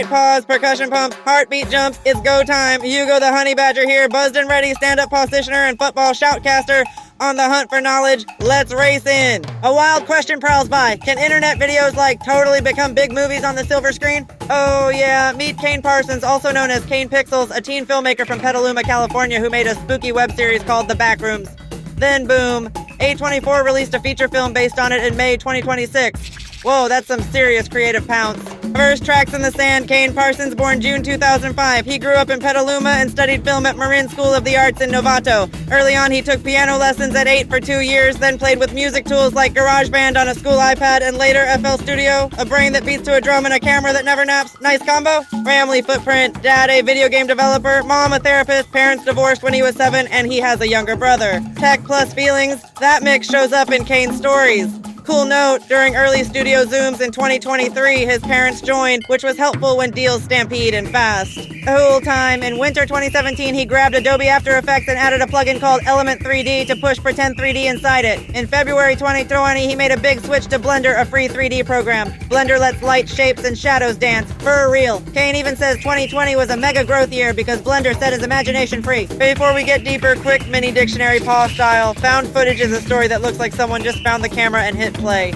Alright, pause, percussion pumps, heartbeat jumps, it's go time. Hugo the Honey Badger here, buzzed and ready, stand-up positioner and football shoutcaster. On the hunt for knowledge, let's race in. A wild question prowls by. Can internet videos totally become big movies on the silver screen? Oh yeah, meet Kane Parsons, also known as Kane Pixels, a teen filmmaker from Petaluma, California who made a spooky web series called The Backrooms. Then boom, A24 released a feature film based on it in May 2026. Whoa, that's some serious creative pounce. First tracks in the sand, Kane Parsons, born June 2005. He grew up in Petaluma and studied film at Marin School of the Arts in Novato. Early on, he took piano lessons at 8 for 2 years, then played with music tools like GarageBand on a school iPad and later FL Studio. A brain that beats to a drum and a camera that never naps. Nice combo. Family footprint, dad a video game developer, mom a therapist, parents divorced when he was 7, and he has a younger brother. Tech plus feelings, that mix shows up in Kane's stories. Cool note, during early studio Zooms in 2023, his parents joined, which was helpful when deals stampede and fast. The whole time, in winter 2017, he grabbed Adobe After Effects and added a plugin called Element 3D to push Pretend 3D inside it. In February 2020, he made a big switch to Blender, a free 3D program. Blender lets light, shapes, and shadows dance. For real. Kane even says 2020 was a mega growth year because Blender set his imagination free. Before we get deeper, quick mini dictionary pause style. Found footage is a story that looks like someone just found the camera and hit play.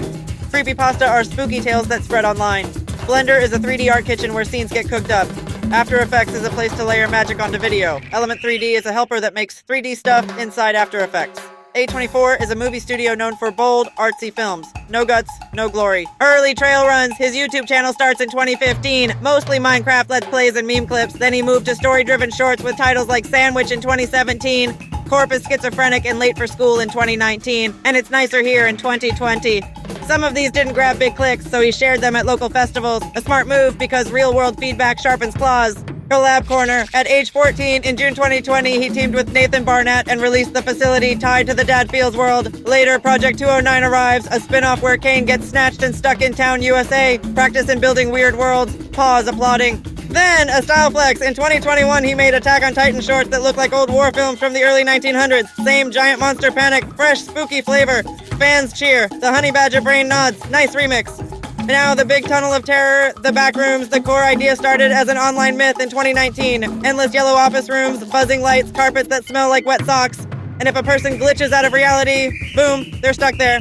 Creepypasta are spooky tales that spread online. Blender is a 3D art kitchen where scenes get cooked up. After Effects is a place to layer magic onto video. Element 3D is a helper that makes 3D stuff inside After Effects. A24 is a movie studio known for bold, artsy films. No guts, no glory. Early trail runs. His YouTube channel starts in 2015. Mostly Minecraft Let's Plays and meme clips. Then he moved to story-driven shorts with titles like Sandwich in 2017, Corp is Schizophrenic and Late for School in 2019, and It's Nicer Here in 2020. Some of these didn't grab big clicks, so he shared them at local festivals. A smart move because real-world feedback sharpens claws. Collab Corner. At age 14, in June 2020, he teamed with Nathan Barnett and released The Facility, tied to the Dad Feels world. Later, Project 209 arrives, a spin-off where Kane gets snatched and stuck in town, USA. Practice in building weird worlds. Pause, applauding. Then, a style flex. In 2021, he made Attack on Titan shorts that look like old war films from the early 1900s. Same giant monster panic, fresh, spooky flavor. Fans cheer. The Honey Badger brain nods. Nice remix. Now, the big tunnel of terror, The Backrooms, the core idea started as an online myth in 2019. Endless yellow office rooms, buzzing lights, carpets that smell like wet socks. And if a person glitches out of reality, boom, they're stuck there.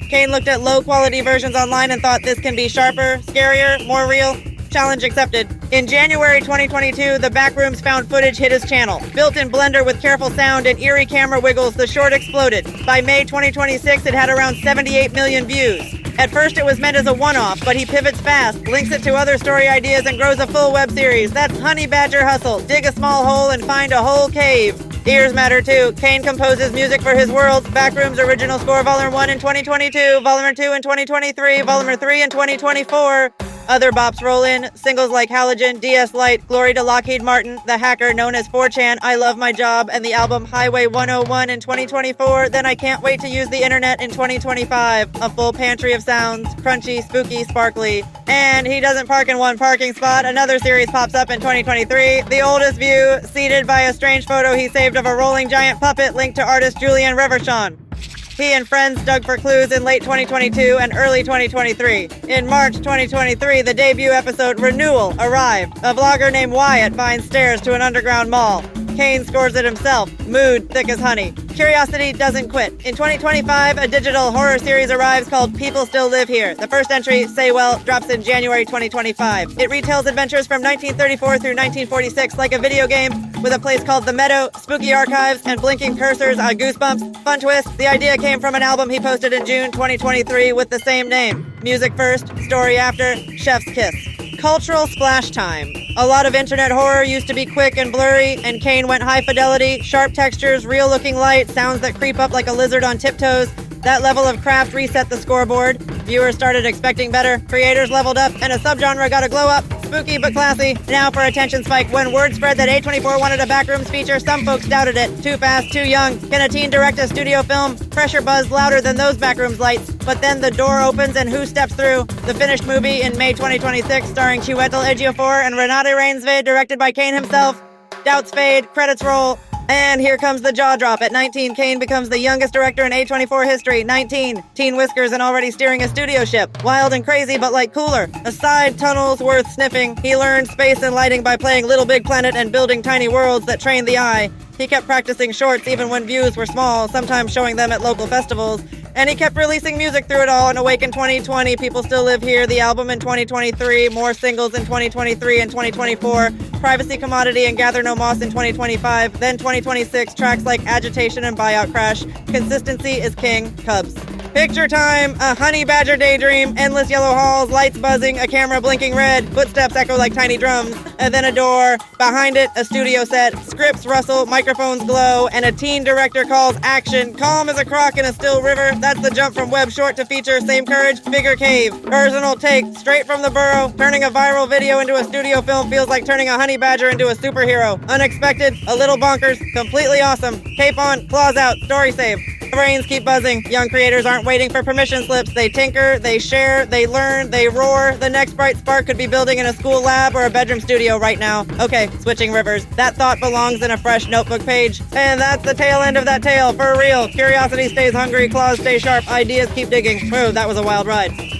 Kane looked at low-quality versions online and thought this can be sharper, scarier, more real. Challenge accepted. In January 2022, The Backrooms found footage hit his channel. Built in Blender with careful sound and eerie camera wiggles, the short exploded. By May 2026, it had around 78 million views. At first, it was meant as a one-off, but he pivots fast, links it to other story ideas, and grows a full web series. That's Honey Badger Hustle. Dig a small hole and find a whole cave. Ears matter too. Kane composes music for his worlds. Backrooms original score Volume 1 in 2022, Volume 2 in 2023, Volume 3 in 2024. Other bops roll in, singles like Halogen, DS Lite, Glory to Lockheed Martin, The Hacker known as 4chan, I Love My Job, and the album Highway 101 in 2024, Then I Can't Wait to Use the Internet in 2025. A full pantry of sounds, crunchy, spooky, sparkly. And he doesn't park in one parking spot. Another series pops up in 2023, The Oldest View, seated by a strange photo he saved of a rolling giant puppet linked to artist Julian Reverchon. He and friends dug for clues in late 2022 and early 2023. In March 2023, the debut episode Renewal arrived. A vlogger named Wyatt finds stairs to an underground mall. Kane scores it himself. Mood thick as honey. Curiosity doesn't quit. In 2025, a digital horror series arrives called People Still Live Here. The first entry, Say Well, drops in January 2025. It retells adventures from 1934 through 1946 like a video game, with a place called The Meadow, spooky archives, and blinking cursors on Goosebumps. Fun twist, the idea came from an album he posted in June 2023 with the same name. Music first, story after, chef's kiss. Cultural splash time. A lot of internet horror used to be quick and blurry, and Kane went high fidelity, sharp textures, real looking light, sounds that creep up like a lizard on tiptoes. That level of craft reset the scoreboard. Viewers started expecting better, creators leveled up, and a subgenre got a glow up. Spooky but classy. Now for attention spike. When word spread that A24 wanted a Backrooms feature, some folks doubted it. Too fast, too young. Can a teen direct a studio film? Pressure buzzed louder than those Backrooms lights. But then the door opens and who steps through? The finished movie in May 2026, starring Chiwetel Ejiofor and Renate Reinsve, directed by Kane himself. Doubts fade, credits roll. And here comes the jaw drop. At 19, Kane becomes the youngest director in A24 history. 19. Teen whiskers and already steering a studio ship. Wild and crazy, but like cooler. Aside tunnels worth sniffing, he learned space and lighting by playing Little Big Planet and building tiny worlds that trained the eye. He kept practicing shorts even when views were small, sometimes showing them at local festivals. And he kept releasing music through it all. And Awake in 2020, People Still Live Here, the album in 2023, more singles in 2023 and 2024, Privacy Commodity and Gather No Moss in 2025, then 2026, tracks like Agitation and Buyout Crash. Consistency is king, Cubs. Picture time, a honey badger daydream, endless yellow halls, lights buzzing, a camera blinking red, footsteps echo like tiny drums, and then a door, behind it, a studio set, scripts rustle, microphones glow, and a teen director calls action. Calm as a croc in a still river, that's the jump from web short to feature, same courage, bigger cave. Personal take, straight from the burrow, turning a viral video into a studio film feels like turning a honey badger into a superhero. Unexpected, a little bonkers, completely awesome. Cape on, claws out, story saved. Brains keep buzzing. Young creators aren't waiting for permission slips. They tinker, they share, they learn, they roar. The next bright spark could be building in a school lab or a bedroom studio right now. Okay, switching rivers. That thought belongs in a fresh notebook page. And that's the tail end of that tale, for real. Curiosity stays hungry, claws stay sharp, ideas keep digging. Whoa, that was a wild ride.